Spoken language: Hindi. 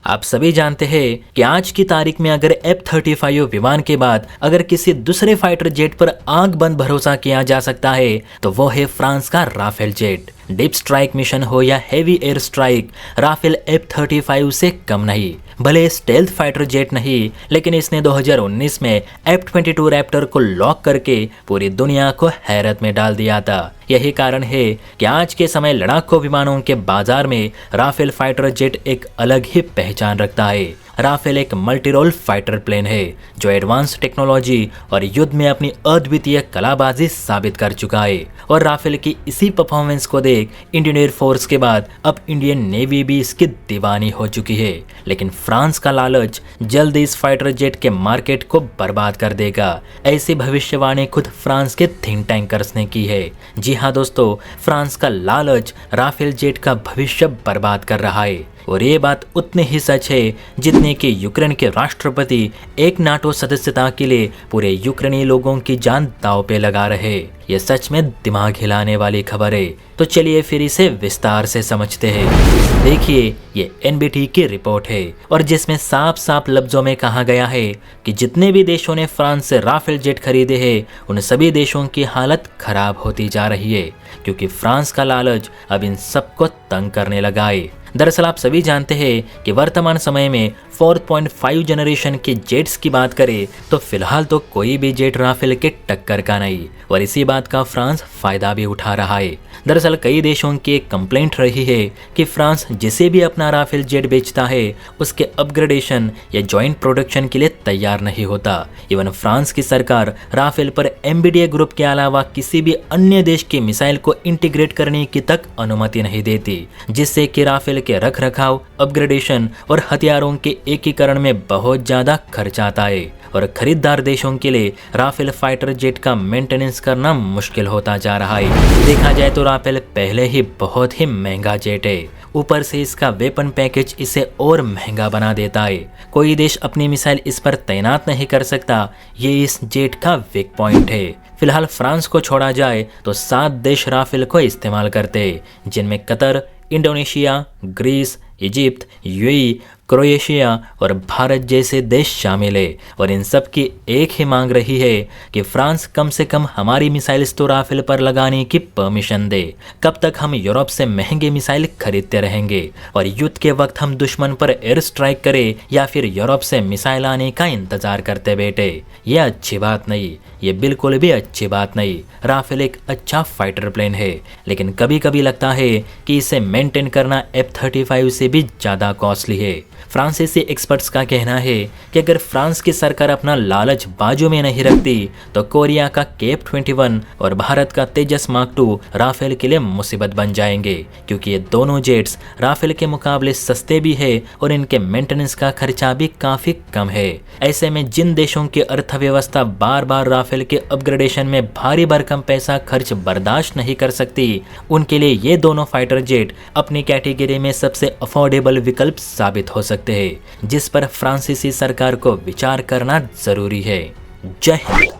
आप सभी जानते हैं कि आज की तारीख में अगर F-35 विमान के बाद अगर किसी दूसरे फाइटर जेट पर आंख बंद भरोसा किया जा सकता है तो वो है फ्रांस का Rafale jet. Deep strike mission हो या heavy air strike, Rafale F-35 से कम नहीं। भले स्टेल्थ फाइटर जेट नहीं, लेकिन इसने 2019 में F-22 रैप्टर को लॉक करके पूरी दुनिया को हैरत में डाल दिया था। यही कारण है कि आज के समय लड़ाकू विमानों के बाजार में राफेल फाइटर जेट एक अलग ही पहचान रखता है। राफेल एक मल्टी रोल फाइटर प्लेन है जो एडवांस टेक्नोलॉजी और युद्ध में अपनी अद्वितीय कलाबाजी साबित कर चुका है। और राफेल की इसी परफॉर्मेंस को देख इंडियन एयरफोर्स के बाद अब इंडियन नेवी भी इसकी दीवानी हो चुकी है। लेकिन फ्रांस का लालच जल्द इस फाइटर जेट के मार्केट को बर्बाद कर देगा, ऐसी भविष्यवाणी खुद फ्रांस के थिंक टैंकर्स ने की है। जी हाँ दोस्तों, फ्रांस का लालच राफेल जेट का भविष्य बर्बाद कर रहा है। और ये बात उतनी ही सच है जितने कि यूक्रेन के राष्ट्रपति एक नाटो सदस्यता के लिए पूरे यूक्रेनी लोगों की जान दांव पे लगा रहे। ये सच में दिमाग हिलाने वाली खबर है। तो चलिए फिर इसे विस्तार से समझते हैं। देखिए, ये NBT की रिपोर्ट है और जिसमें साफ साफ लफ्जों में कहा गया है कि जितने भी देशों ने फ्रांस से राफेल जेट खरीदे हैं उन सभी देशों की हालत खराब होती जा रही है, क्योंकि फ्रांस का लालच अब इन सबको तंग करने लगा है। दरअसल आप सभी जानते हैं कि वर्तमान समय में 4.5 जनरेशन के जेट्स की बात करें तो फिलहाल तो कोई भी जेट राफेल के टक्कर का नहीं, और इसी बात का फ्रांस फायदा भी उठा रहा है। दरअसल कई देशों की एक कंप्लेंट रही है कि फ्रांस जिसे भी अपना राफेल जेट बेचता है उसके अपग्रेडेशन या जॉइंट प्रोडक्शन के लिए तैयार नहीं होता। इवन फ्रांस की सरकार राफेल पर MBDA ग्रुप के अलावा किसी भी अन्य देश की मिसाइल को इंटीग्रेट करने की तक अनुमति नहीं देती, जिससे कि राफेल के रख रखाव, अपग्रेडेशन और हथियारों के एकीकरण में बहुत ज्यादा खर्च आता है और खरीदार देशों के लिए राफेल फाइटर जेट का मेंटेनेंस करना मुश्किल होता जा रहा है। देखा जाए तो राफेल पहले ही बहुत ही महंगा जेट है, ऊपर से इसका वेपन पैकेज इसे और महंगा बना देता है। कोई देश अपनी मिसाइल इस पर तैनात नहीं कर सकता, ये इस जेट का वीक पॉइंट है। फिलहाल फ्रांस को छोड़ा जाए तो 7 देश राफेल को इस्तेमाल करते हैं, जिनमें Qatar, Indonesia, Greece, Egypt, UAE, Croatia और भारत जैसे देश शामिल है। और इन सब की एक ही मांग रही है कि फ्रांस कम से कम हमारी मिसाइल्स तो राफेल पर लगाने की परमिशन दे। कब तक हम यूरोप से महंगे मिसाइल खरीदते रहेंगे और युद्ध के वक्त हम दुश्मन पर एयर स्ट्राइक करें या फिर यूरोप से मिसाइल आने का इंतजार करते बैठे? ये अच्छी बात नहीं, ये बिल्कुल भी अच्छी बात नहीं। राफेल एक अच्छा फाइटर प्लेन है, लेकिन कभी कभी लगता है कि इसे मेंटेन करना F-35 से भी ज्यादा कॉस्टली है। फ्रांसीसी एक्सपर्ट्स का कहना है कि अगर फ्रांस की सरकार अपना लालच बाजू में नहीं रखती तो कोरिया का KF-21 और भारत का तेजस मार्क 2 राफेल के लिए मुसीबत बन जाएंगे, क्योंकि ये दोनों जेट्स राफेल के मुकाबले सस्ते भी है और इनके मेंटेनेंस का खर्चा भी काफी कम है। ऐसे में जिन देशों की अर्थव्यवस्था बार बार राफेल के अपग्रेडेशन में भारी भरकम पैसा खर्च बर्दाश्त नहीं कर सकती, उनके लिए ये दोनों फाइटर जेट अपनी कैटेगरी में सबसे अफोर्डेबल विकल्प साबित हो सकते हैं, जिस पर फ्रांसीसी सरकार को विचार करना जरूरी है। जय हिंद।